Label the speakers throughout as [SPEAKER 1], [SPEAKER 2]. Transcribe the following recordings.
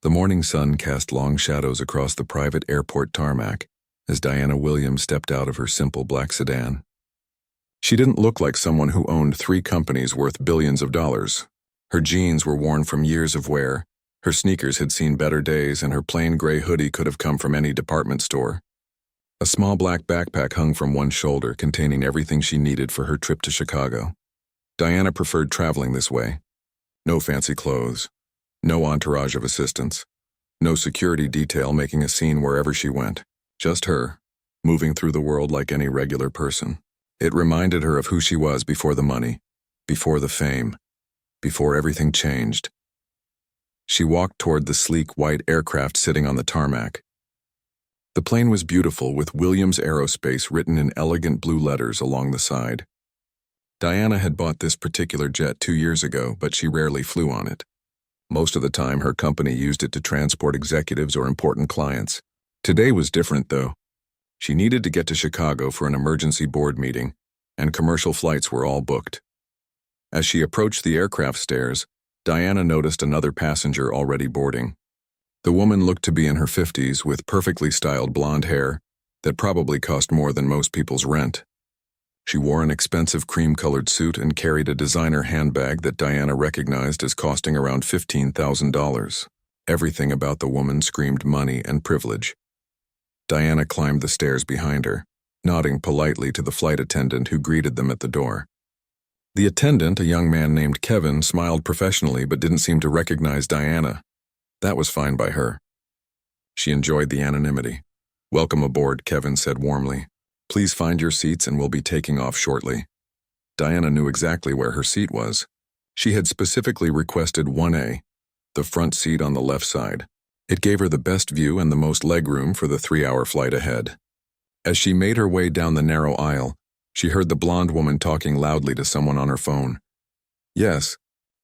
[SPEAKER 1] The morning sun cast long shadows across the private airport tarmac as Diana Williams stepped out of her simple black sedan. She didn't look like someone who owned 3 companies worth billions of dollars. Her jeans were worn from years of wear, her sneakers had seen better days, and her plain gray hoodie could have come from any department store. A small black backpack hung from one shoulder, containing everything she needed for her trip to Chicago. Diana preferred traveling this way. No fancy clothes, no entourage of assistants, no security detail making a scene wherever she went. Just her, moving through the world like any regular person. It reminded her of who she was before the money, before the fame, before everything changed. She walked toward the sleek white aircraft sitting on the tarmac. The plane was beautiful, with Williams Aerospace written in elegant blue letters along the side. Diana had bought this particular jet 2 years ago, but she rarely flew on it. Most of the time, her company used it to transport executives or important clients. Today was different, though. She needed to get to Chicago for an emergency board meeting, and commercial flights were all booked. As she approached the aircraft stairs, Diana noticed another passenger already boarding. The woman looked to be in her 50s, with perfectly styled blonde hair that probably cost more than most people's rent. She wore an expensive cream-colored suit and carried a designer handbag that Diana recognized as costing around $15,000. Everything about the woman screamed money and privilege. Diana climbed the stairs behind her, nodding politely to the flight attendant who greeted them at the door. The attendant, a young man named Kevin, smiled professionally but didn't seem to recognize Diana. That was fine by her. She enjoyed the anonymity. "Welcome aboard," Kevin said warmly. "Please find your seats and we'll be taking off shortly." Diana knew exactly where her seat was. She had specifically requested 1A, the front seat on the left side. It gave her the best view and the most legroom for the 3-hour flight ahead. As she made her way down the narrow aisle, she heard the blonde woman talking loudly to someone on her phone. "Yes,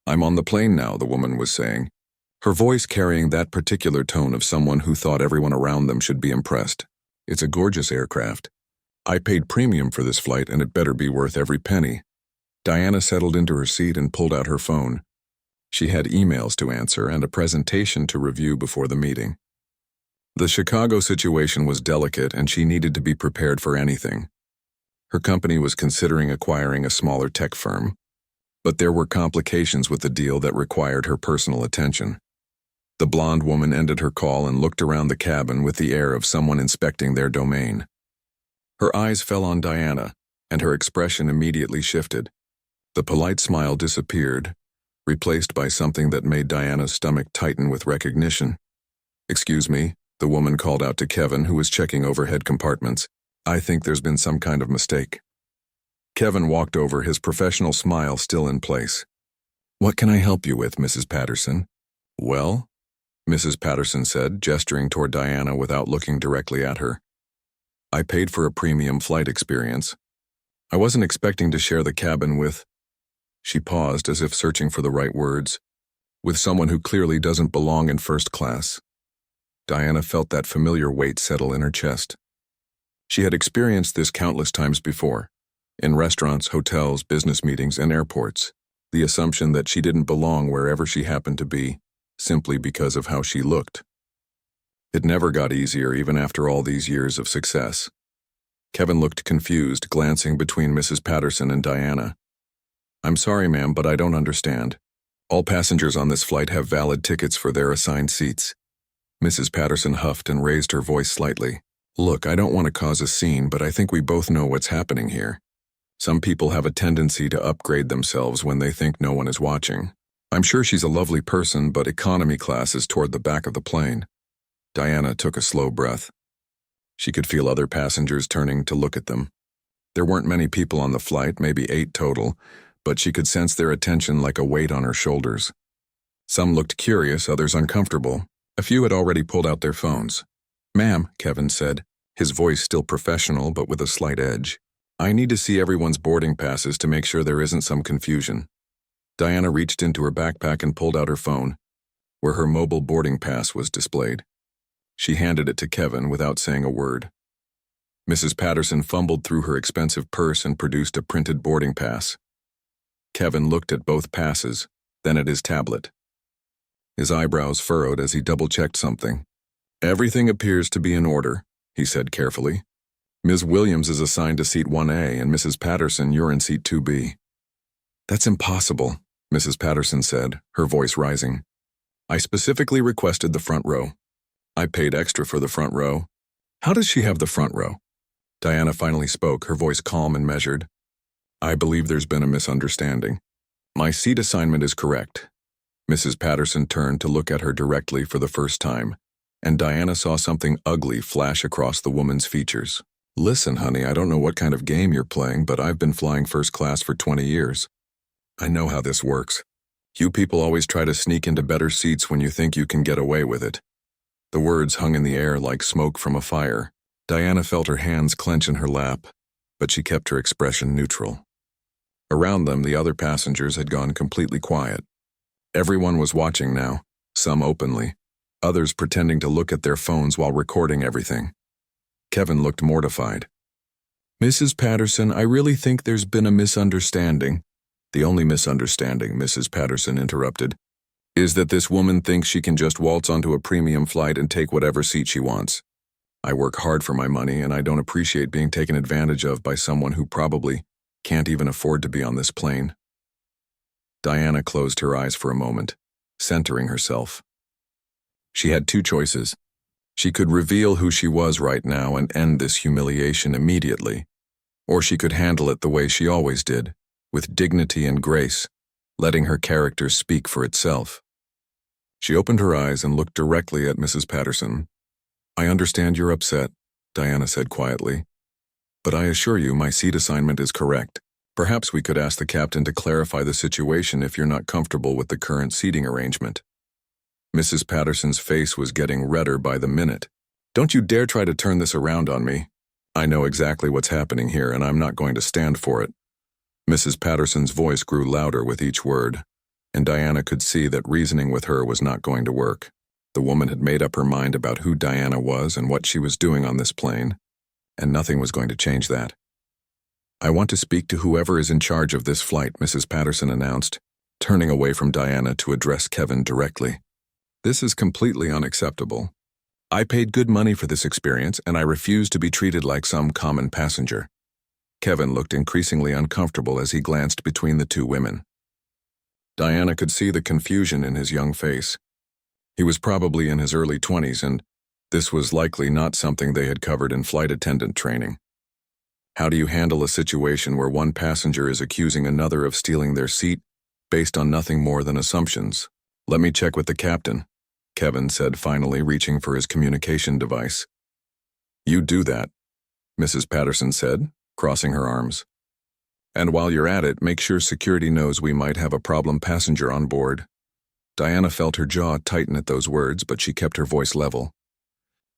[SPEAKER 1] I'm on the plane now," the woman was saying, her voice carrying that particular tone of someone who thought everyone around them should be impressed. "It's a gorgeous aircraft. I paid premium for this flight, and it better be worth every penny." Diana settled into her seat and pulled out her phone. She had emails to answer and a presentation to review before the meeting. The Chicago situation was delicate, and she needed to be prepared for anything. Her company was considering acquiring a smaller tech firm, but there were complications with the deal that required her personal attention. The blonde woman ended her call and looked around the cabin with the air of someone inspecting their domain. Her eyes fell on Diana, and her expression immediately shifted. The polite smile disappeared, replaced by something that made Diana's stomach tighten with recognition. "Excuse me," the woman called out to Kevin, who was checking overhead compartments. "I think there's been some kind of mistake." Kevin walked over, his professional smile still in place. "What can I help you with, Mrs. Patterson?" "Well," Mrs. Patterson said, gesturing toward Diana without looking directly at her. "I paid for a premium flight experience. I wasn't expecting to share the cabin with—" She paused as if searching for the right words. "With someone who clearly doesn't belong in first class." Diana felt that familiar weight settle in her chest. She had experienced this countless times before, in restaurants, hotels, business meetings, and airports, the assumption that she didn't belong wherever she happened to be, simply because of how she looked. It never got easier, even after all these years of success. Kevin looked confused, glancing between Mrs. Patterson and Diana. "I'm sorry, ma'am, but I don't understand. All passengers on this flight have valid tickets for their assigned seats." Mrs. Patterson huffed and raised her voice slightly. "Look, I don't want to cause a scene, but I think we both know what's happening here. Some people have a tendency to upgrade themselves when they think no one is watching. I'm sure she's a lovely person, but economy class is toward the back of the plane." Diana took a slow breath. She could feel other passengers turning to look at them. There weren't many people on the flight, maybe 8 total, but she could sense their attention like a weight on her shoulders. Some looked curious, others uncomfortable. A few had already pulled out their phones. "Ma'am," Kevin said, his voice still professional but with a slight edge, "I need to see everyone's boarding passes to make sure there isn't some confusion." Diana reached into her backpack and pulled out her phone, where her mobile boarding pass was displayed. She handed it to Kevin without saying a word. Mrs. Patterson fumbled through her expensive purse and produced a printed boarding pass. Kevin looked at both passes, then at his tablet. his eyebrows furrowed as he double-checked something. "Everything appears to be in order," he said carefully. "Ms. Williams is assigned to seat 1A, and Mrs. Patterson, you're in seat 2B. "That's impossible," Mrs. Patterson said, her voice rising. "I specifically requested the front row. I paid extra for the front row." "How does she have the front row?" Diana finally spoke, her voice calm and measured. "I believe there's been a misunderstanding. My seat assignment is correct." Mrs. Patterson turned to look at her directly for the first time, and Diana saw something ugly flash across the woman's features. "Listen, honey, I don't know what kind of game you're playing, but I've been flying first class for 20 years. I know how this works. You people always try to sneak into better seats when you think you can get away with it." The words hung in the air like smoke from a fire. Diana felt her hands clench in her lap, but she kept her expression neutral. Around them, the other passengers had gone completely quiet. Everyone was watching now, some openly, others pretending to look at their phones while recording everything. Kevin looked mortified. "Mrs. Patterson, I really think there's been a misunderstanding." "The only misunderstanding," Mrs. Patterson interrupted, "is that this woman thinks she can just waltz onto a premium flight and take whatever seat she wants. I work hard for my money, and I don't appreciate being taken advantage of by someone who probably can't even afford to be on this plane." Diana closed her eyes for a moment, centering herself. She had two choices. She could reveal who she was right now and end this humiliation immediately, or she could handle it the way she always did, with dignity and grace, letting her character speak for itself. She opened her eyes and looked directly at Mrs. Patterson. "I understand you're upset," Diana said quietly, "but I assure you my seat assignment is correct. Perhaps we could ask the captain to clarify the situation if you're not comfortable with the current seating arrangement." Mrs. Patterson's face was getting redder by the minute. "Don't you dare try to turn this around on me. I know exactly what's happening here, and I'm not going to stand for it." Mrs. Patterson's voice grew louder with each word, and Diana could see that reasoning with her was not going to work. The woman had made up her mind about who Diana was and what she was doing on this plane, and nothing was going to change that. "I want to speak to whoever is in charge of this flight," Mrs. Patterson announced, turning away from Diana to address Kevin directly. "This is completely unacceptable. I paid good money for this experience, and I refuse to be treated like some common passenger." Kevin looked increasingly uncomfortable as he glanced between the two women. Diana could see the confusion in his young face. He was probably in his early 20s, and this was likely not something they had covered in flight attendant training. How do you handle a situation where one passenger is accusing another of stealing their seat based on nothing more than assumptions? "Let me check with the captain," Kevin said finally, reaching for his communication device. "You do that," Mrs. Patterson said, crossing her arms. "And while you're at it, make sure security knows we might have a problem passenger on board." Diana felt her jaw tighten at those words, but she kept her voice level.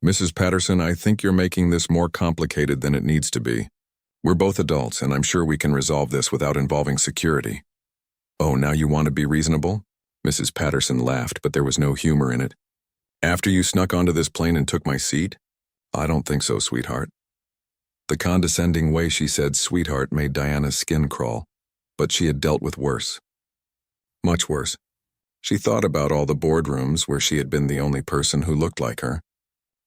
[SPEAKER 1] "Mrs. Patterson, I think you're making this more complicated than it needs to be. We're both adults, and I'm sure we can resolve this without involving security." "Oh, now you want to be reasonable?" Mrs. Patterson laughed, but there was no humor in it. "After you snuck onto this plane and took my seat? I don't think so, sweetheart." The condescending way she said sweetheart made Diana's skin crawl, but she had dealt with worse. Much worse. She thought about all the boardrooms where she had been the only person who looked like her,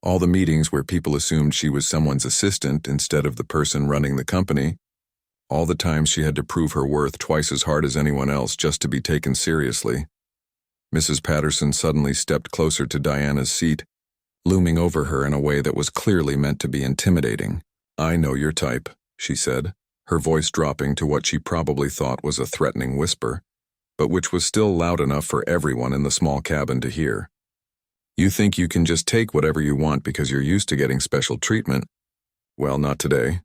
[SPEAKER 1] all the meetings where people assumed she was someone's assistant instead of the person running the company, all the times she had to prove her worth twice as hard as anyone else just to be taken seriously. Mrs. Patterson suddenly stepped closer to Diana's seat, looming over her in a way that was clearly meant to be intimidating. "I know your type," she said, her voice dropping to what she probably thought was a threatening whisper, but which was still loud enough for everyone in the small cabin to hear. "You think you can just take whatever you want because you're used to getting special treatment? Well, not today."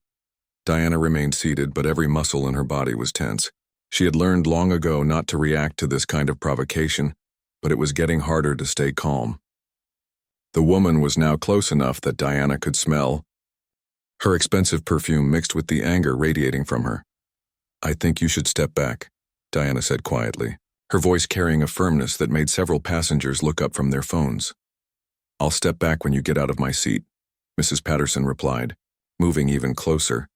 [SPEAKER 1] Diana remained seated, but every muscle in her body was tense. She had learned long ago not to react to this kind of provocation, but it was getting harder to stay calm. The woman was now close enough that Diana could smell her expensive perfume mixed with the anger radiating from her. "I think you should step back," Diana said quietly, her voice carrying a firmness that made several passengers look up from their phones. "I'll step back when you get out of my seat," Mrs. Patterson replied, moving even closer.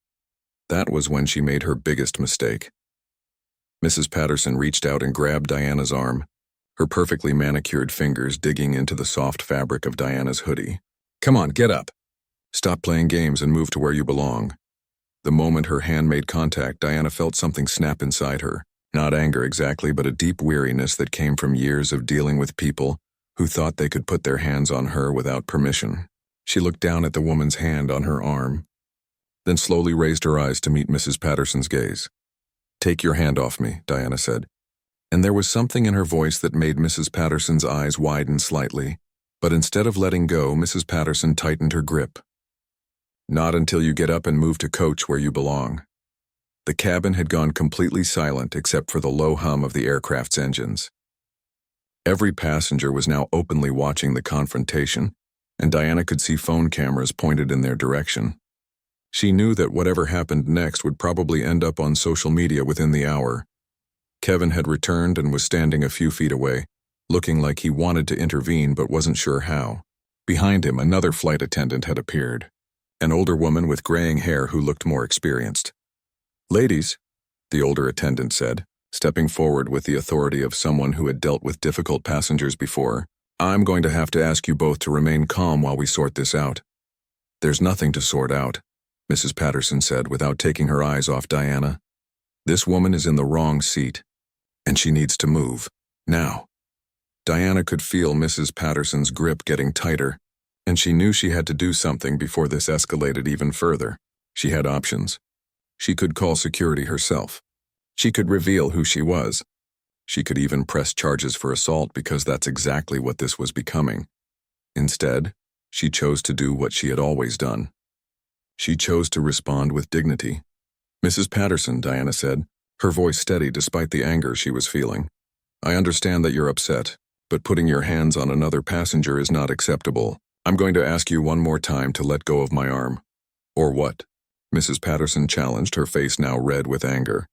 [SPEAKER 1] That was when she made her biggest mistake. Mrs. Patterson reached out and grabbed Diana's arm, her perfectly manicured fingers digging into the soft fabric of Diana's hoodie. "Come on, get up. Stop playing games and move to where you belong." The moment her hand made contact, Diana felt something snap inside her. Not anger exactly, but a deep weariness that came from years of dealing with people who thought they could put their hands on her without permission. She looked down at the woman's hand on her arm, then slowly raised her eyes to meet Mrs. Patterson's gaze. "Take your hand off me," Diana said. And there was something in her voice that made Mrs. Patterson's eyes widen slightly. But instead of letting go, Mrs. Patterson tightened her grip. "Not until you get up and move to coach where you belong." The cabin had gone completely silent except for the low hum of the aircraft's engines. Every passenger was now openly watching the confrontation, and Diana could see phone cameras pointed in their direction. She knew that whatever happened next would probably end up on social media within the hour. Kevin had returned and was standing a few feet away, looking like he wanted to intervene but wasn't sure how. Behind him, another flight attendant had appeared, an older woman with graying hair who looked more experienced. "Ladies," the older attendant said, stepping forward with the authority of someone who had dealt with difficult passengers before, "I'm going to have to ask you both to remain calm while we sort this out." "There's nothing to sort out," Mrs. Patterson said without taking her eyes off Diana. "This woman is in the wrong seat, and she needs to move, now." Diana could feel Mrs. Patterson's grip getting tighter, and she knew she had to do something before this escalated even further. She had options. She could call security herself. She could reveal who she was. She could even press charges for assault because that's exactly what this was becoming. Instead, she chose to do what she had always done. She chose to respond with dignity. "Mrs. Patterson," Diana said, her voice steady despite the anger she was feeling. "I understand that you're upset, but putting your hands on another passenger is not acceptable. I'm going to ask you one more time to let go of my arm." "Or what?" Mrs. Patterson challenged, her face now red with anger.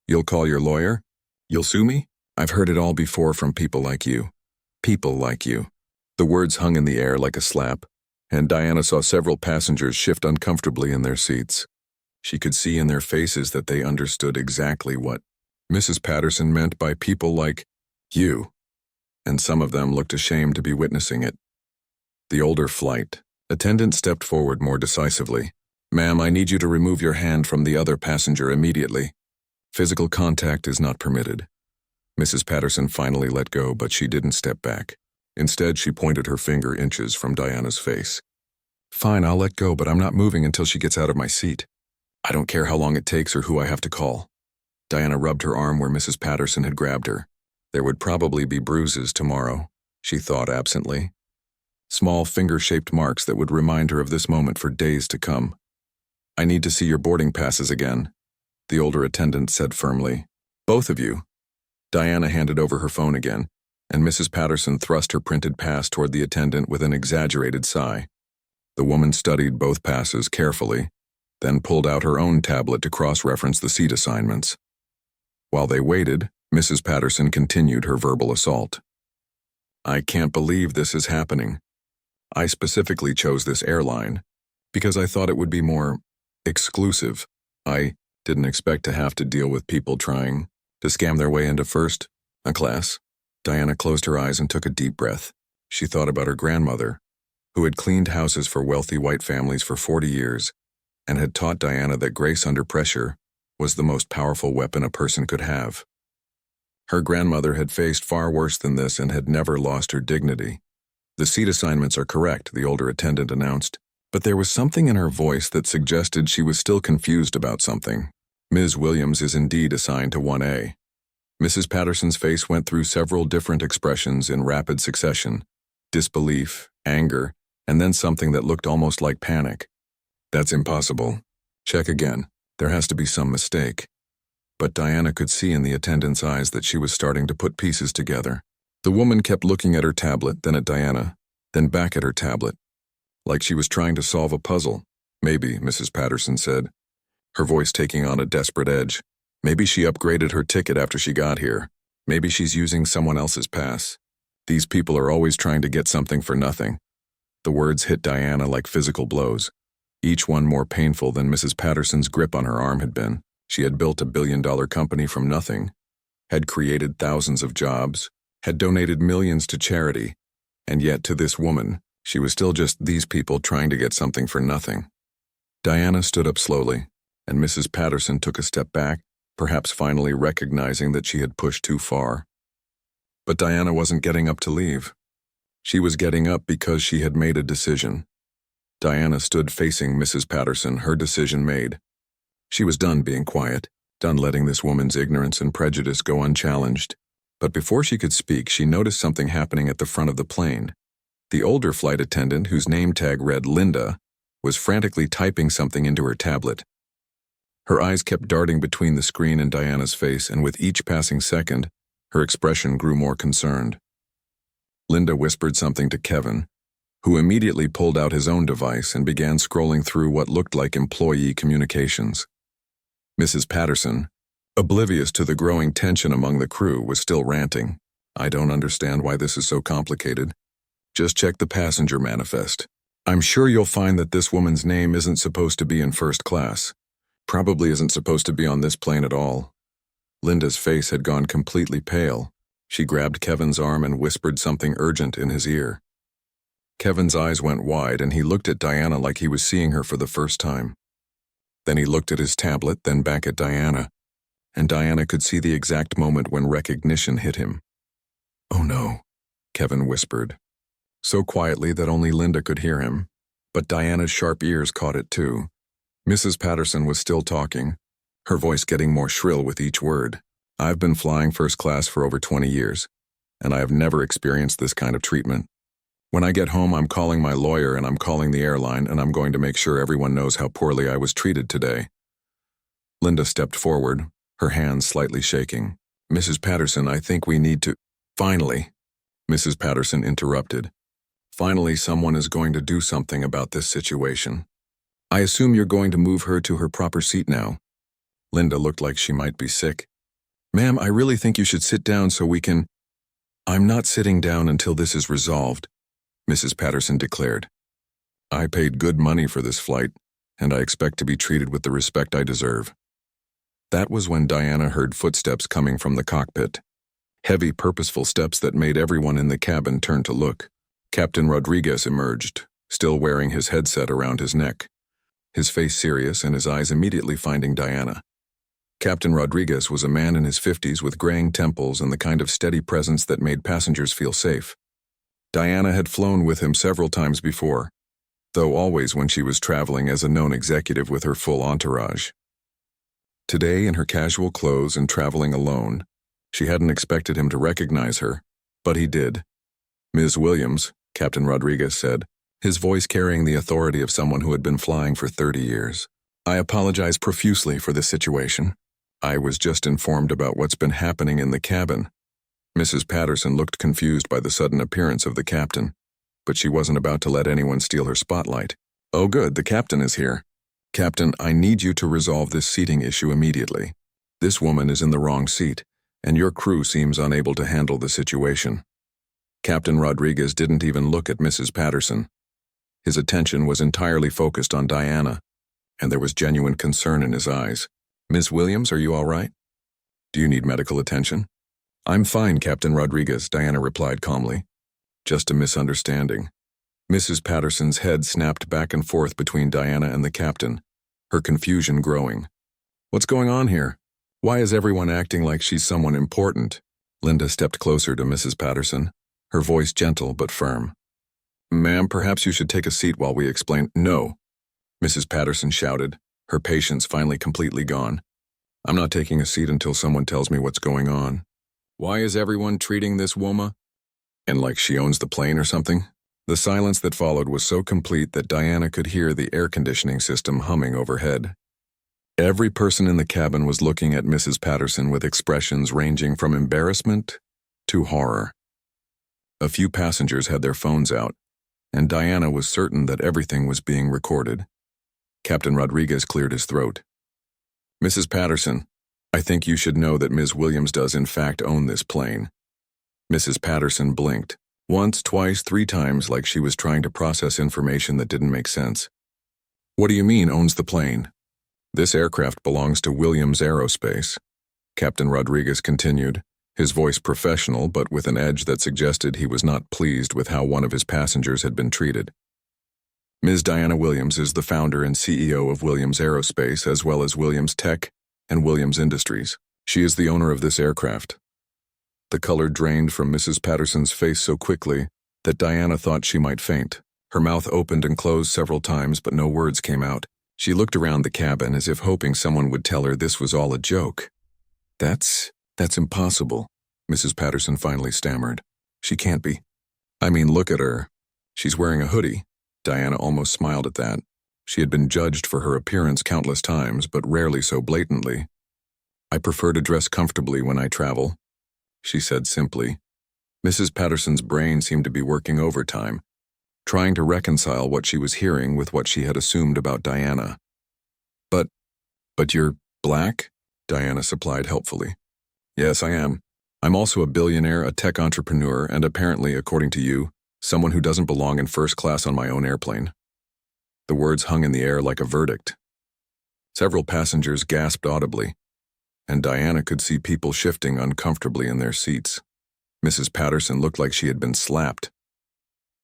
[SPEAKER 1] "You'll call your lawyer? You'll sue me? I've heard it all before from people like you. People like you." The words hung in the air like a slap, and Diana saw several passengers shift uncomfortably in their seats. She could see in their faces that they understood exactly what Mrs. Patterson meant by people like you, and some of them looked ashamed to be witnessing it. The older flight attendant stepped forward more decisively. "Ma'am, I need you to remove your hand from the other passenger immediately. Physical contact is not permitted." Mrs. Patterson finally let go, but she didn't step back. Instead, she pointed her finger inches from Diana's face. "Fine, I'll let go, but I'm not moving until she gets out of my seat. I don't care how long it takes or who I have to call." Diana rubbed her arm where Mrs. Patterson had grabbed her. There would probably be bruises tomorrow, she thought absently. Small finger-shaped marks that would remind her of this moment for days to come. "I need to see your boarding passes again," the older attendant said firmly. "Both of you." Diana handed over her phone again, and Mrs. Patterson thrust her printed pass toward the attendant with an exaggerated sigh. The woman studied both passes carefully, then pulled out her own tablet to cross-reference the seat assignments. While they waited, Mrs. Patterson continued her verbal assault. "I can't believe this is happening. I specifically chose this airline because I thought it would be more exclusive. I didn't expect to have to deal with people trying to scam their way into first class." Diana closed her eyes and took a deep breath. She thought about her grandmother, who had cleaned houses for wealthy white families for 40 years and had taught Diana that grace under pressure was the most powerful weapon a person could have. Her grandmother had faced far worse than this and had never lost her dignity. "The seat assignments are correct," the older attendant announced, but there was something in her voice that suggested she was still confused about something. "Ms. Williams is indeed assigned to 1A. Mrs. Patterson's face went through several different expressions in rapid succession: disbelief, anger, and then something that looked almost like panic. "That's impossible. Check again. There has to be some mistake." But Diana could see in the attendant's eyes that she was starting to put pieces together. The woman kept looking at her tablet, then at Diana, then back at her tablet, like she was trying to solve a puzzle. "Maybe," Mrs. Patterson said, her voice taking on a desperate edge. "Maybe she upgraded her ticket after she got here. Maybe she's using someone else's pass. These people are always trying to get something for nothing." The words hit Diana like physical blows, each one more painful than Mrs. Patterson's grip on her arm had been. She had built a billion-dollar company from nothing, had created thousands of jobs, had donated millions to charity, and yet to this woman, she was still just these people trying to get something for nothing. Diana stood up slowly, and Mrs. Patterson took a step back, perhaps finally recognizing that she had pushed too far. But Diana wasn't getting up to leave. She was getting up because she had made a decision. Diana stood facing Mrs. Patterson, her decision made. She was done being quiet, done letting this woman's ignorance and prejudice go unchallenged. But before she could speak, she noticed something happening at the front of the plane. The older flight attendant, whose name tag read Linda, was frantically typing something into her tablet. Her eyes kept darting between the screen and Diana's face, and with each passing second, her expression grew more concerned. Linda whispered something to Kevin, who immediately pulled out his own device and began scrolling through what looked like employee communications. Mrs. Patterson, oblivious to the growing tension among the crew, was still ranting. "I don't understand why this is so complicated. Just check the passenger manifest. I'm sure you'll find that this woman's name isn't supposed to be in first class. Probably isn't supposed to be on this plane at all." Linda's face had gone completely pale. She grabbed Kevin's arm and whispered something urgent in his ear. Kevin's eyes went wide, and he looked at Diana like he was seeing her for the first time. Then he looked at his tablet, then back at Diana, and Diana could see the exact moment when recognition hit him. "Oh no," Kevin whispered, so quietly that only Linda could hear him, but Diana's sharp ears caught it too. Mrs. Patterson was still talking, her voice getting more shrill with each word. "I've been flying first class for over 20 years, and I have never experienced this kind of treatment. When I get home, I'm calling my lawyer and I'm calling the airline, and I'm going to make sure everyone knows how poorly I was treated today." Linda stepped forward, her hands slightly shaking. "Mrs. Patterson, I think we need to—" "Finally," Mrs. Patterson interrupted. "Finally, someone is going to do something about this situation. I assume you're going to move her to her proper seat now." Linda looked like she might be sick. "Ma'am, I really think you should sit down so we can—" "I'm not sitting down until this is resolved," Mrs. Patterson declared. "I paid good money for this flight, and I expect to be treated with the respect I deserve." That was when Diana heard footsteps coming from the cockpit. Heavy, purposeful steps that made everyone in the cabin turn to look. Captain Rodriguez emerged, still wearing his headset around his neck, his face serious and his eyes immediately finding Diana. Captain Rodriguez was a man in his 50s with graying temples and the kind of steady presence that made passengers feel safe. Diana had flown with him several times before, though always when she was traveling as a known executive with her full entourage. Today, in her casual clothes and traveling alone, she hadn't expected him to recognize her, but he did. "Ms. Williams," Captain Rodriguez said, his voice carrying the authority of someone who had been flying for 30 years. "I apologize profusely for this situation. I was just informed about what's been happening in the cabin." Mrs. Patterson looked confused by the sudden appearance of the captain, but she wasn't about to let anyone steal her spotlight. "Oh good, the captain is here. Captain, I need you to resolve this seating issue immediately. This woman is in the wrong seat, and your crew seems unable to handle the situation." Captain Rodriguez didn't even look at Mrs. Patterson. His attention was entirely focused on Diana, and there was genuine concern in his eyes. "Ms. Williams, are you all right? Do you need medical attention?" "I'm fine, Captain Rodriguez," Diana replied calmly. "Just a misunderstanding." Mrs. Patterson's head snapped back and forth between Diana and the captain, her confusion growing. "What's going on here? Why is everyone acting like she's someone important?" Linda stepped closer to Mrs. Patterson, her voice gentle but firm. "Ma'am, perhaps you should take a seat while we explain—" "No," Mrs. Patterson shouted, her patience finally completely gone. "I'm not taking a seat until someone tells me what's going on. Why is everyone treating this woman? And like she owns the plane or something?" The silence that followed was so complete that Diana could hear the air conditioning system humming overhead. Every person in the cabin was looking at Mrs. Patterson with expressions ranging from embarrassment to horror. A few passengers had their phones out, and Diana was certain that everything was being recorded. Captain Rodriguez cleared his throat. "Mrs. Patterson, I think you should know that Ms. Williams does in fact own this plane." Mrs. Patterson blinked, once, twice, 3 times, like she was trying to process information that didn't make sense. "What do you mean, owns the plane?" "This aircraft belongs to Williams Aerospace," Captain Rodriguez continued, his voice professional but with an edge that suggested he was not pleased with how one of his passengers had been treated. Ms. Diana Williams is the founder and CEO of Williams Aerospace as well as Williams Tech and Williams Industries. She is the owner of this aircraft. The color drained from Mrs. Patterson's face so quickly that Diana thought she might faint. Her mouth opened and closed several times, but no words came out. She looked around the cabin as if hoping someone would tell her this was all a joke. That's impossible, Mrs. Patterson finally stammered. She can't be. I mean, look at her. She's wearing a hoodie. Diana almost smiled at that. She had been judged for her appearance countless times, but rarely so blatantly. I prefer to dress comfortably when I travel, she said simply. Mrs. Patterson's brain seemed to be working overtime, trying to reconcile what she was hearing with what she had assumed about Diana. But you're black? Diana supplied helpfully. Yes, I am. I'm also a billionaire, a tech entrepreneur, and apparently, according to you, someone who doesn't belong in first class on my own airplane. The words hung in the air like a verdict. Several passengers gasped audibly, and Diana could see people shifting uncomfortably in their seats. Mrs. Patterson looked like she had been slapped.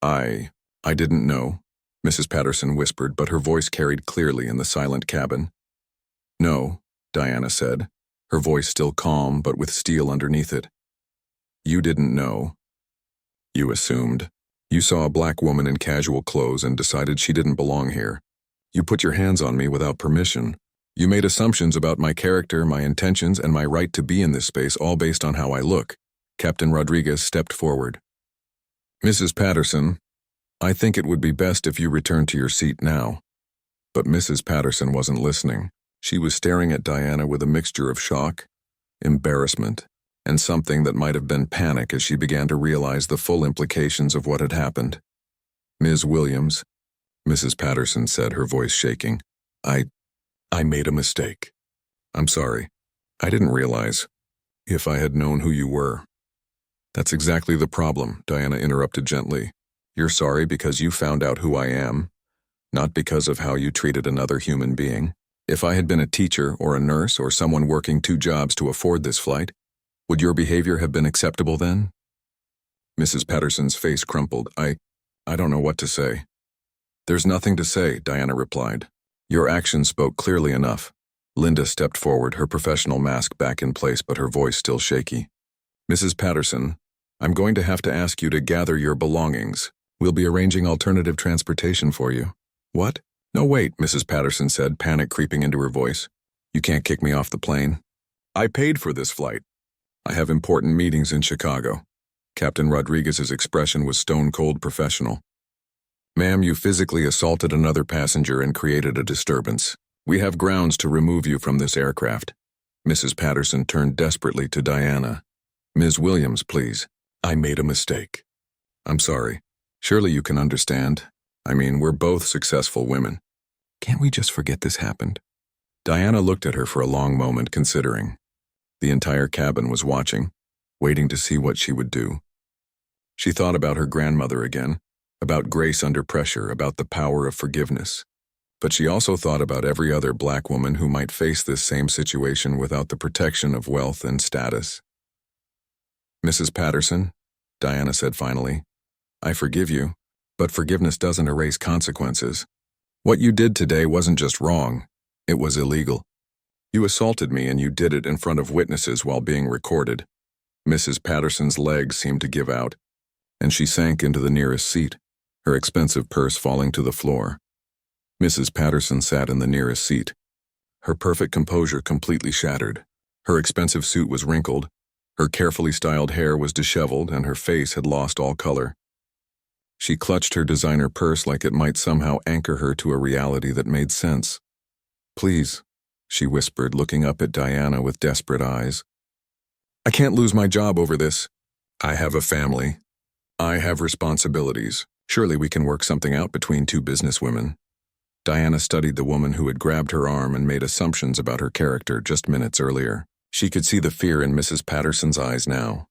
[SPEAKER 1] I didn't know, Mrs. Patterson whispered, but her voice carried clearly in the silent cabin. No, Diana said, her voice still calm but with steel underneath it. You didn't know. You assumed. You saw a black woman in casual clothes and decided she didn't belong here. You put your hands on me without permission. You made assumptions about my character, my intentions, and my right to be in this space, all based on how I look. Captain Rodriguez stepped forward. Mrs. Patterson, I think it would be best if you returned to your seat now. But Mrs. Patterson wasn't listening. She was staring at Diana with a mixture of shock, embarrassment, and something that might have been panic as she began to realize the full implications of what had happened. Ms. Williams, Mrs. Patterson said, her voice shaking, I made a mistake. I'm sorry. I didn't realize. If I had known who you were. That's exactly the problem, Diana interrupted gently. You're sorry because you found out who I am, not because of how you treated another human being. If I had been a teacher or a nurse or someone working 2 jobs to afford this flight, would your behavior have been acceptable then? Mrs. Patterson's face crumpled. I don't know what to say. There's nothing to say, Diana replied. Your actions spoke clearly enough. Linda stepped forward, her professional mask back in place but her voice still shaky. Mrs. Patterson, I'm going to have to ask you to gather your belongings. We'll be arranging alternative transportation for you. What? No, wait, Mrs. Patterson said, panic creeping into her voice. You can't kick me off the plane. I paid for this flight. I have important meetings in Chicago. Captain Rodriguez's expression was stone-cold professional. Ma'am, you physically assaulted another passenger and created a disturbance. We have grounds to remove you from this aircraft. Mrs. Patterson turned desperately to Diana. Ms. Williams, please. I made a mistake. I'm sorry. Surely you can understand. I mean, we're both successful women. Can't we just forget this happened? Diana looked at her for a long moment, considering. The entire cabin was watching, waiting to see what she would do. She thought about her grandmother again, about grace under pressure, about the power of forgiveness. But she also thought about every other black woman who might face this same situation without the protection of wealth and status. Mrs. Patterson, Diana said finally, I forgive you, but forgiveness doesn't erase consequences. What you did today wasn't just wrong, it was illegal. You assaulted me and you did it in front of witnesses while being recorded. Mrs. Patterson's legs seemed to give out, and she sank into the nearest seat, her expensive purse falling to the floor. Mrs. Patterson sat in the nearest seat, her perfect composure completely shattered. Her expensive suit was wrinkled, her carefully styled hair was disheveled, and her face had lost all color. She clutched her designer purse like it might somehow anchor her to a reality that made sense. Please, she whispered, looking up at Diana with desperate eyes. I can't lose my job over this. I have a family. I have responsibilities. Surely we can work something out between 2 businesswomen. Diana studied the woman who had grabbed her arm and made assumptions about her character just minutes earlier. She could see the fear in Mrs. Patterson's eyes now.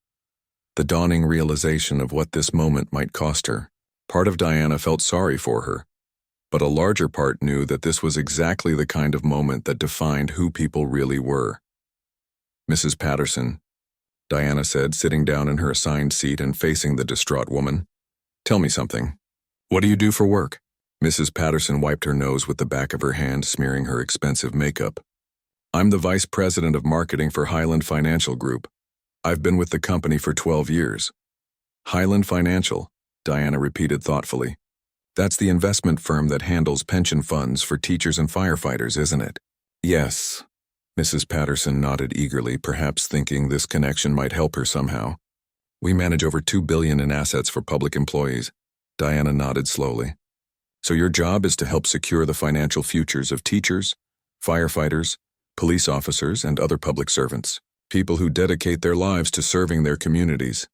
[SPEAKER 1] The dawning realization of what this moment might cost her. Part of Diana felt sorry for her, but a larger part knew that this was exactly the kind of moment that defined who people really were. Mrs. Patterson, Diana said, sitting down in her assigned seat and facing the distraught woman. Tell me something. What do you do for work? Mrs. Patterson wiped her nose with the back of her hand, smearing her expensive makeup. I'm the vice president of marketing for Highland Financial Group. I've been with the company for 12 years. Highland Financial, Diana repeated thoughtfully. That's the investment firm that handles pension funds for teachers and firefighters, isn't it? Yes. Mrs. Patterson nodded eagerly, perhaps thinking this connection might help her somehow. We manage over $2 billion in assets for public employees. Diana nodded slowly. So your job is to help secure the financial futures of teachers, firefighters, police officers, and other public servants, people who dedicate their lives to serving their communities.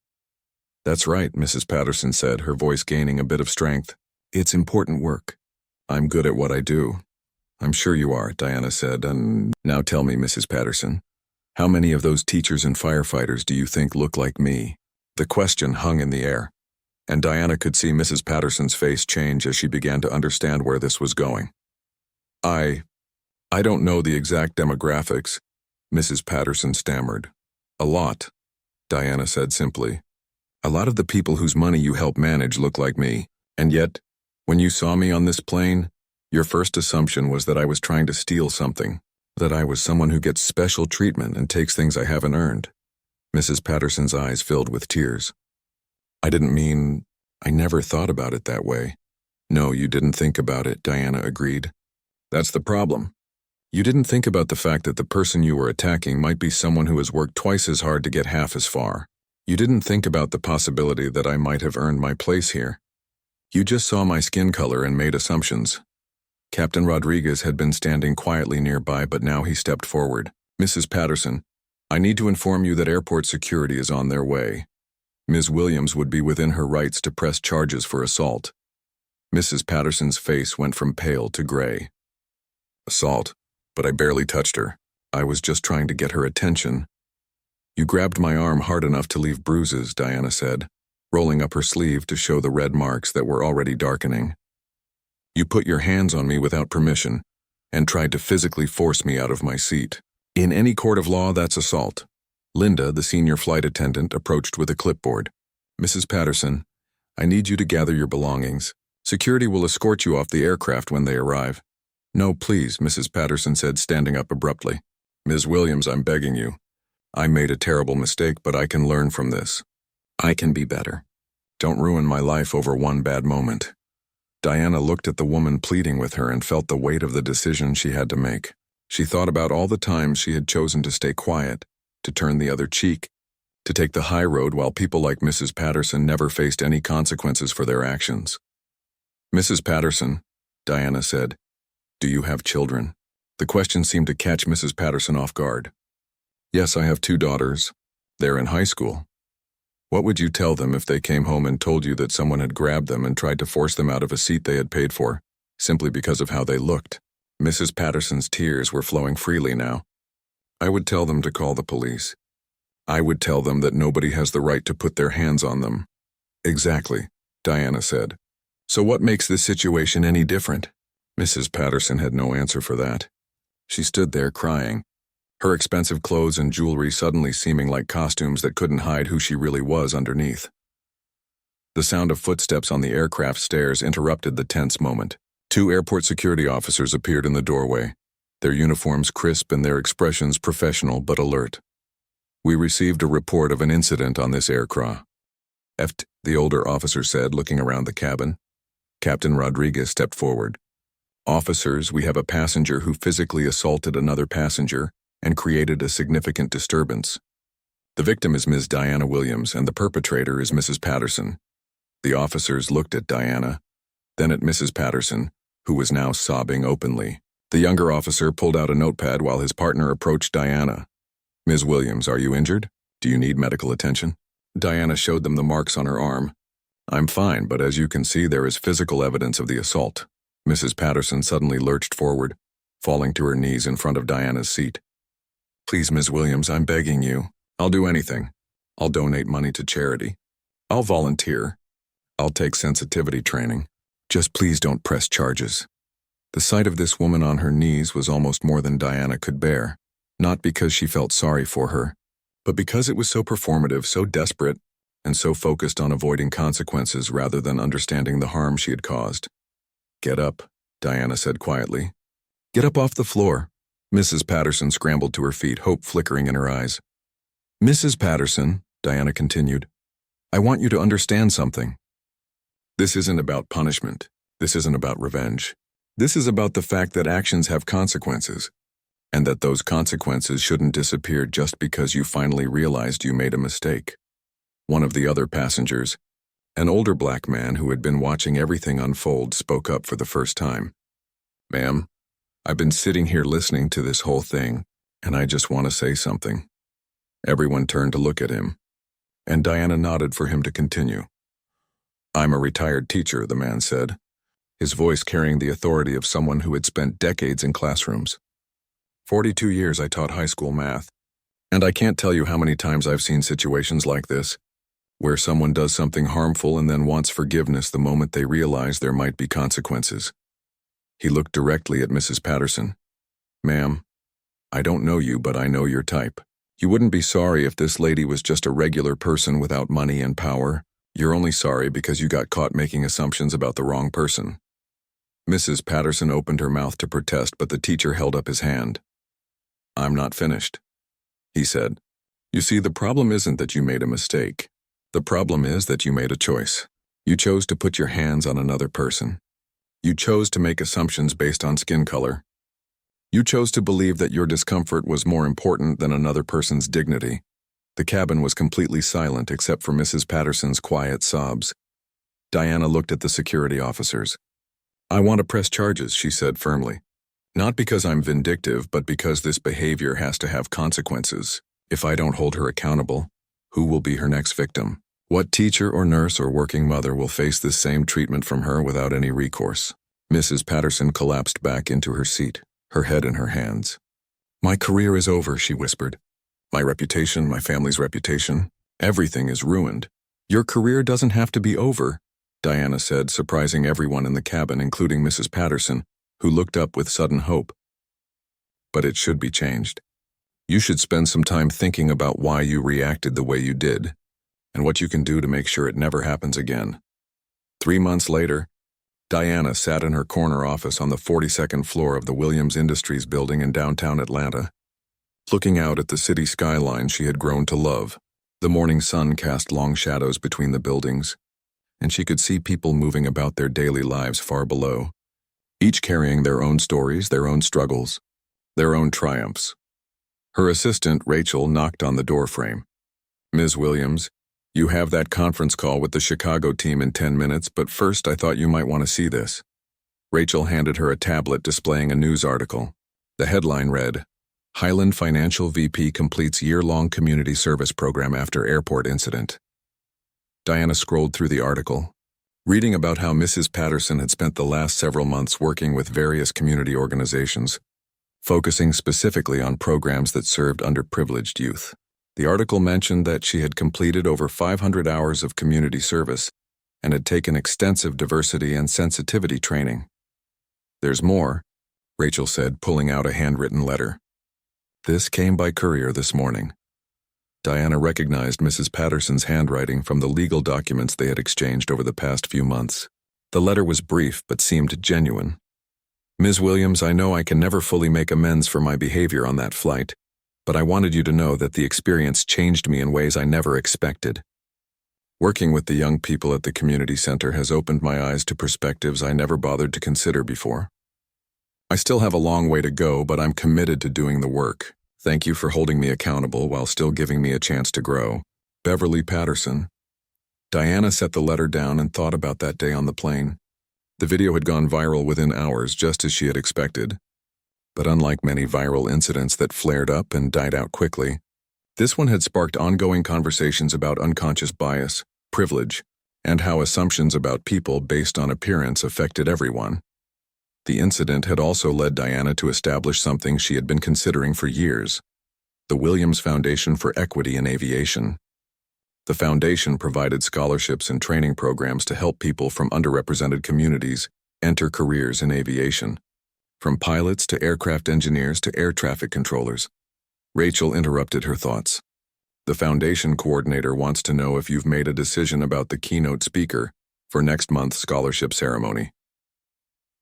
[SPEAKER 1] That's right, Mrs. Patterson said, her voice gaining a bit of strength. It's important work. I'm good at what I do. I'm sure you are, Diana said, and now tell me, Mrs. Patterson, how many of those teachers and firefighters do you think look like me? The question hung in the air, and Diana could see Mrs. Patterson's face change as she began to understand where this was going. I don't know the exact demographics, Mrs. Patterson stammered. A lot, Diana said simply. A lot of the people whose money you help manage look like me, and yet, when you saw me on this plane, your first assumption was that I was trying to steal something, that I was someone who gets special treatment and takes things I haven't earned. Mrs. Patterson's eyes filled with tears. I never thought about it that way. No, you didn't think about it, Diana agreed. That's the problem. You didn't think about the fact that the person you were attacking might be someone who has worked twice as hard to get half as far. You didn't think about the possibility that I might have earned my place here. You just saw my skin color and made assumptions. Captain Rodriguez had been standing quietly nearby, but now he stepped forward. Mrs. Patterson, I need to inform you that airport security is on their way. Ms. Williams would be within her rights to press charges for assault. Mrs. Patterson's face went from pale to gray. Assault, but I barely touched her. I was just trying to get her attention. You grabbed my arm hard enough to leave bruises, Diana said, rolling up her sleeve to show the red marks that were already darkening. You put your hands on me without permission and tried to physically force me out of my seat. In any court of law, that's assault. Linda, the senior flight attendant, approached with a clipboard. Mrs. Patterson, I need you to gather your belongings. Security will escort you off the aircraft when they arrive. No, please, Mrs. Patterson said, standing up abruptly. Ms. Williams, I'm begging you. I made a terrible mistake, but I can learn from this. I can be better. Don't ruin my life over one bad moment. Diana looked at the woman pleading with her and felt the weight of the decision she had to make. She thought about all the times she had chosen to stay quiet, to turn the other cheek, to take the high road while people like Mrs. Patterson never faced any consequences for their actions. Mrs. Patterson, Diana said, do you have children? The question seemed to catch Mrs. Patterson off guard. Yes, I have 2 daughters. They're in high school. What would you tell them if they came home and told you that someone had grabbed them and tried to force them out of a seat they had paid for, simply because of how they looked? Mrs. Patterson's tears were flowing freely now. I would tell them to call the police. I would tell them that nobody has the right to put their hands on them. Exactly, Diana said. So what makes this situation any different? Mrs. Patterson had no answer for that. She stood there crying, her expensive clothes and jewelry suddenly seeming like costumes that couldn't hide who she really was underneath. The sound of footsteps on the aircraft stairs interrupted the tense moment. 2 airport security officers appeared in the doorway, their uniforms crisp and their expressions professional but alert. We received a report of an incident on this aircraft, the older officer said, looking around the cabin. Captain Rodriguez stepped forward. Officers, we have a passenger who physically assaulted another passenger and created a significant disturbance. The victim is Ms. Diana Williams, and the perpetrator is Mrs. Patterson. The officers looked at Diana, then at Mrs. Patterson, who was now sobbing openly. The younger officer pulled out a notepad while his partner approached Diana. Ms. Williams, are you injured? Do you need medical attention? Diana showed them the marks on her arm. I'm fine, but as you can see, there is physical evidence of the assault. Mrs. Patterson suddenly lurched forward, falling to her knees in front of Diana's seat. Please, Ms. Williams, I'm begging you. I'll do anything. I'll donate money to charity. I'll volunteer. I'll take sensitivity training. Just please don't press charges. The sight of this woman on her knees was almost more than Diana could bear, not because she felt sorry for her, But because it was so performative, so desperate, and so focused on avoiding consequences rather than understanding the harm she had caused. "Get up," Diana said quietly. "Get up off the floor." Mrs. Patterson scrambled to her feet, hope flickering in her eyes. "Mrs. Patterson," Diana continued, "I want you to understand something. This isn't about punishment. This isn't about revenge. This is about the fact that actions have consequences, and that those consequences shouldn't disappear just because you finally realized you made a mistake." One of the other passengers, an older black man who had been watching everything unfold, spoke up for the first time. "Ma'am, I've been sitting here listening to this whole thing, and I just want to say something." Everyone turned to look at him, and Diana nodded for him to continue. "I'm a retired teacher," the man said, his voice carrying the authority of someone who had spent decades in classrooms. 42 years I taught high school math, and I can't tell you how many times I've seen situations like this, where someone does something harmful and then wants forgiveness the moment they realize there might be consequences. He looked directly at Mrs. Patterson. "Ma'am, I don't know you, but I know your type. You wouldn't be sorry if this lady was just a regular person without money and power. You're only sorry because you got caught making assumptions about the wrong person." Mrs. Patterson opened her mouth to protest, but the teacher held up his hand. "I'm not finished," he said. "You see, the problem isn't that you made a mistake. The problem is that you made a choice. You chose to put your hands on another person. You chose to make assumptions based on skin color. You chose to believe that your discomfort was more important than another person's dignity." The cabin was completely silent except for Mrs. Patterson's quiet sobs. Diana looked at the security officers. "I want to press charges," she said firmly. "Not because I'm vindictive, but because this behavior has to have consequences. If I don't hold her accountable, who will be her next victim? What teacher or nurse or working mother will face this same treatment from her without any recourse?" Mrs. Patterson collapsed back into her seat, her head in her hands. "My career is over," she whispered. "My reputation, my family's reputation, everything is ruined." "Your career doesn't have to be over," Diana said, surprising everyone in the cabin, including Mrs. Patterson, who looked up with sudden hope. "But it should be changed. You should spend some time thinking about why you reacted the way you did, and what you can do to make sure it never happens again." 3 months later, Diana sat in her corner office on the 42nd floor of the Williams Industries building in downtown Atlanta, looking out at the city skyline she had grown to love. The morning sun cast long shadows between the buildings, and she could see people moving about their daily lives far below, each carrying their own stories, their own struggles, their own triumphs. Her assistant, Rachel, knocked on the doorframe. "Ms. Williams, you have that conference call with the Chicago team in 10 minutes, but first I thought you might want to see this." Rachel handed her a tablet displaying a news article. The headline read, "Highland Financial VP completes year-long community service program after airport incident." Diana scrolled through the article, reading about how Mrs. Patterson had spent the last several months working with various community organizations, focusing specifically on programs that served underprivileged youth. The article mentioned that she had completed over 500 hours of community service and had taken extensive diversity and sensitivity training. "There's more," Rachel said, pulling out a handwritten letter. "This came by courier this morning." Diana recognized Mrs. Patterson's handwriting from the legal documents they had exchanged over the past few months. The letter was brief but seemed genuine. "Ms. Williams, I know I can never fully make amends for my behavior on that flight, but I wanted you to know that the experience changed me in ways I never expected. Working with the young people at the community center has opened my eyes to perspectives I never bothered to consider before. I still have a long way to go, but I'm committed to doing the work. Thank you for holding me accountable while still giving me a chance to grow. Beverly Patterson." Diana set the letter down and thought about that day on the plane. The video had gone viral within hours, just as she had expected. But unlike many viral incidents that flared up and died out quickly, this one had sparked ongoing conversations about unconscious bias, privilege, and how assumptions about people based on appearance affected everyone. The incident had also led Diana to establish something she had been considering for years: the Williams Foundation for Equity in Aviation. The foundation provided scholarships and training programs to help people from underrepresented communities enter careers in aviation, from pilots to aircraft engineers to air traffic controllers. Rachel interrupted her thoughts. The foundation coordinator wants to know if you've made a decision about the keynote speaker for next month's scholarship ceremony.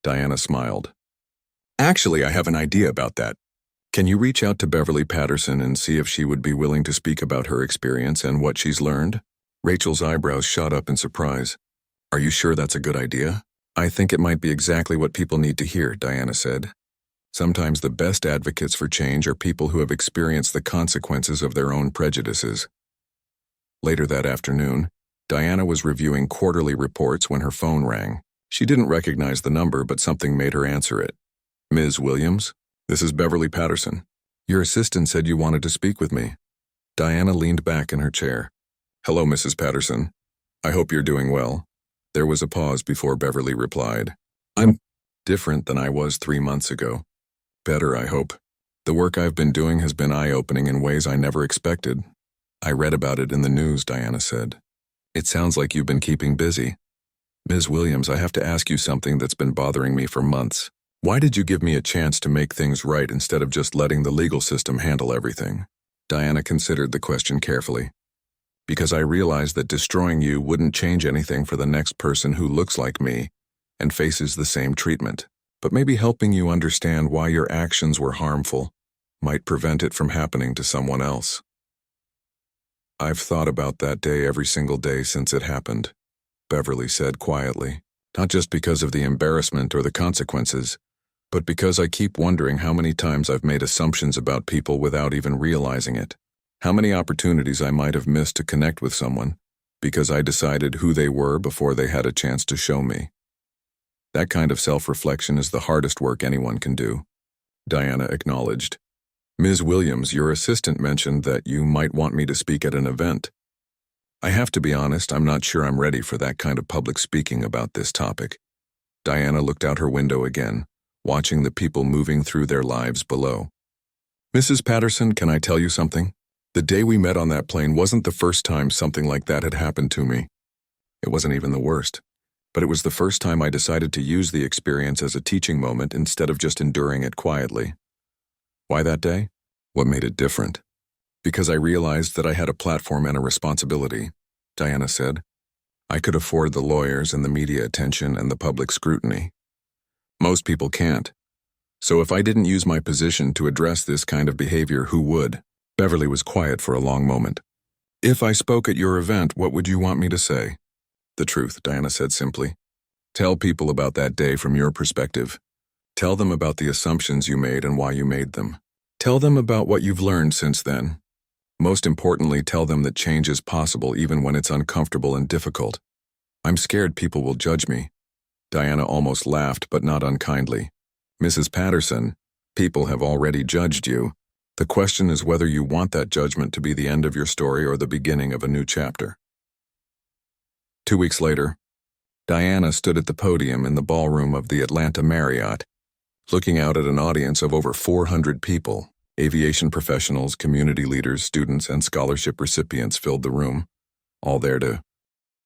[SPEAKER 1] Diana smiled. Actually, I have an idea about that. Can you reach out to Beverly Patterson and see if she would be willing to speak about her experience and what she's learned? Rachel's eyebrows shot up in surprise. Are you sure that's a good idea? I think it might be exactly what people need to hear, Diana said. Sometimes the best advocates for change are people who have experienced the consequences of their own prejudices. Later that afternoon, Diana was reviewing quarterly reports when her phone rang. She didn't recognize the number, but something made her answer it. Ms. Williams? This is Beverly Patterson. Your assistant said you wanted to speak with me. Diana leaned back in her chair. Hello, Mrs. Patterson. I hope you're doing well. There was a pause before Beverly replied. I'm different than I was 3 months ago. Better, I hope. The work I've been doing has been eye-opening in ways I never expected. I read about it in the news, Diana said. It sounds like you've been keeping busy. Ms. Williams, I have to ask you something that's been bothering me for months. Why did you give me a chance to make things right instead of just letting the legal system handle everything? Diana considered the question carefully. Because I realized that destroying you wouldn't change anything for the next person who looks like me and faces the same treatment. But maybe helping you understand why your actions were harmful might prevent it from happening to someone else. I've thought about that day every single day since it happened, Beverly said quietly, not just because of the embarrassment or the consequences, but because I keep wondering how many times I've made assumptions about people without even realizing it. How many opportunities I might have missed to connect with someone because I decided who they were before they had a chance to show me. That kind of self-reflection is the hardest work anyone can do, Diana acknowledged. Ms. Williams, your assistant mentioned that you might want me to speak at an event. I have to be honest, I'm not sure I'm ready for that kind of public speaking about this topic. Diana looked out her window again, watching the people moving through their lives below. Mrs. Patterson, can I tell you something? The day we met on that plane wasn't the first time something like that had happened to me. It wasn't even the worst. But it was the first time I decided to use the experience as a teaching moment instead of just enduring it quietly. Why that day? What made it different? Because I realized that I had a platform and a responsibility, Diana said. I could afford the lawyers and the media attention and the public scrutiny. Most people can't. So if I didn't use my position to address this kind of behavior, who would? Beverly was quiet for a long moment. If I spoke at your event, what would you want me to say? The truth, Diana said simply. Tell people about that day from your perspective. Tell them about the assumptions you made and why you made them. Tell them about what you've learned since then. Most importantly, tell them that change is possible even when it's uncomfortable and difficult. I'm scared people will judge me. Diana almost laughed, but not unkindly. Mrs. Patterson, people have already judged you. The question is whether you want that judgment to be the end of your story or the beginning of a new chapter. 2 weeks later, Diana stood at the podium in the ballroom of the Atlanta Marriott, looking out at an audience of over 400 people. Aviation professionals, community leaders, students, and scholarship recipients filled the room, all there to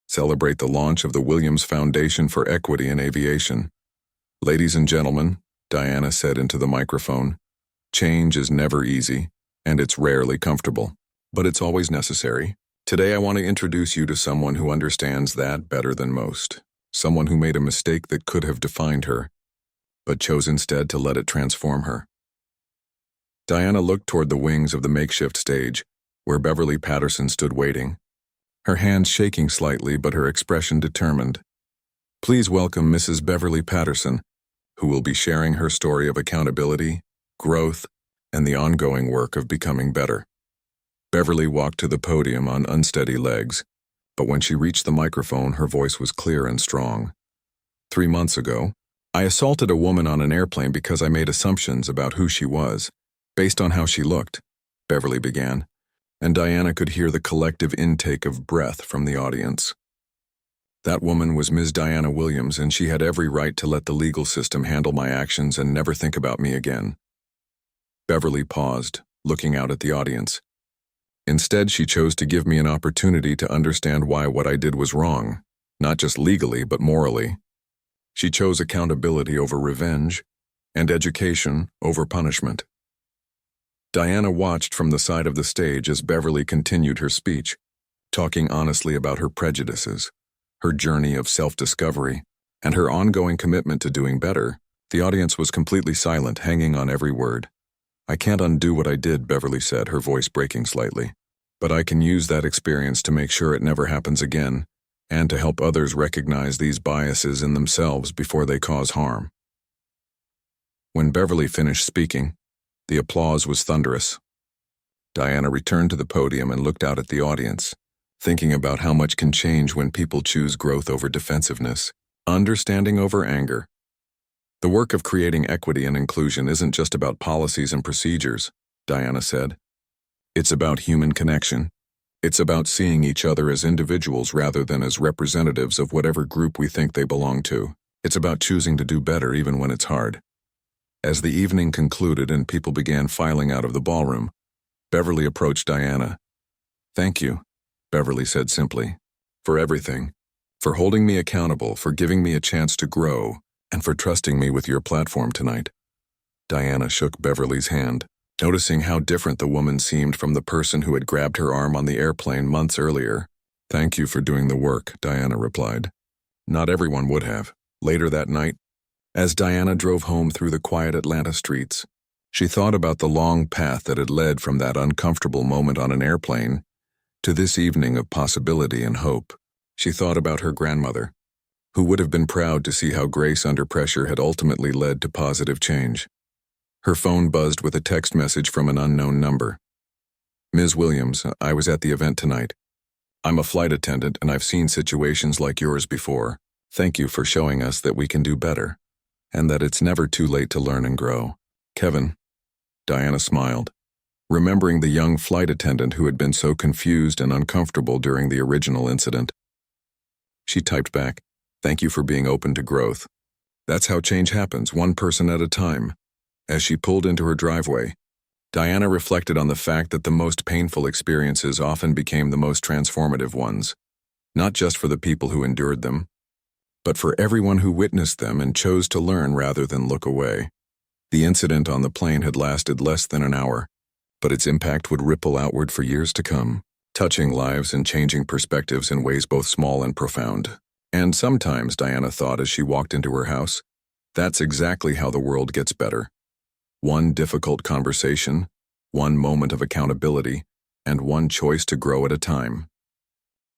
[SPEAKER 1] celebrate the launch of the Williams Foundation for Equity in Aviation. Ladies and gentlemen, Diana said into the microphone, change is never easy, and it's rarely comfortable, but it's always necessary. Today I want to introduce you to someone who understands that better than most. Someone who made a mistake that could have defined her, but chose instead to let it transform her. Diana looked toward the wings of the makeshift stage, where Beverly Patterson stood waiting, her hands shaking slightly but her expression determined. Please welcome Mrs. Beverly Patterson, who will be sharing her story of accountability, growth, and the ongoing work of becoming better. Beverly walked to the podium on unsteady legs, but when she reached the microphone, her voice was clear and strong. 3 months ago, I assaulted a woman on an airplane because I made assumptions about who she was, based on how she looked, Beverly began, and Diana could hear the collective intake of breath from the audience. That woman was Ms. Diana Williams, and she had every right to let the legal system handle my actions and never think about me again. Beverly paused, looking out at the audience. Instead, she chose to give me an opportunity to understand why what I did was wrong, not just legally, but morally. She chose accountability over revenge, and education over punishment. Diana watched from the side of the stage as Beverly continued her speech, talking honestly about her prejudices, her journey of self-discovery, and her ongoing commitment to doing better. The audience was completely silent, hanging on every word. "I can't undo what I did," Beverly said, her voice breaking slightly. "But I can use that experience to make sure it never happens again, and to help others recognize these biases in themselves before they cause harm." When Beverly finished speaking, the applause was thunderous. Diana returned to the podium and looked out at the audience, thinking about how much can change when people choose growth over defensiveness, understanding over anger. "The work of creating equity and inclusion isn't just about policies and procedures," Diana said. "It's about human connection. It's about seeing each other as individuals rather than as representatives of whatever group we think they belong to. It's about choosing to do better even when it's hard." As the evening concluded and people began filing out of the ballroom, Beverly approached Diana. "Thank you," Beverly said simply, "for everything, for holding me accountable, for giving me a chance to grow, and for trusting me with your platform tonight." Diana shook Beverly's hand, noticing how different the woman seemed from the person who had grabbed her arm on the airplane months earlier. "Thank you for doing the work," Diana replied. Not everyone would have. Later that night, as Diana drove home through the quiet Atlanta streets, she thought about the long path that had led from that uncomfortable moment on an airplane to this evening of possibility and hope. She thought about her grandmother, who would have been proud to see how grace under pressure had ultimately led to positive change. Her phone buzzed with a text message from an unknown number. "Ms. Williams, I was at the event tonight. I'm a flight attendant and I've seen situations like yours before. Thank you for showing us that we can do better, and that it's never too late to learn and grow. Kevin." Diana smiled, remembering the young flight attendant who had been so confused and uncomfortable during the original incident. She typed back, "Thank you for being open to growth. That's how change happens, one person at a time." As she pulled into her driveway, Diana reflected on the fact that the most painful experiences often became the most transformative ones, not just for the people who endured them, but for everyone who witnessed them and chose to learn rather than look away. The incident on the plane had lasted less than an hour, but its impact would ripple outward for years to come, touching lives and changing perspectives in ways both small and profound. And sometimes, Diana thought as she walked into her house, that's exactly how the world gets better. One difficult conversation, one moment of accountability, and one choice to grow at a time.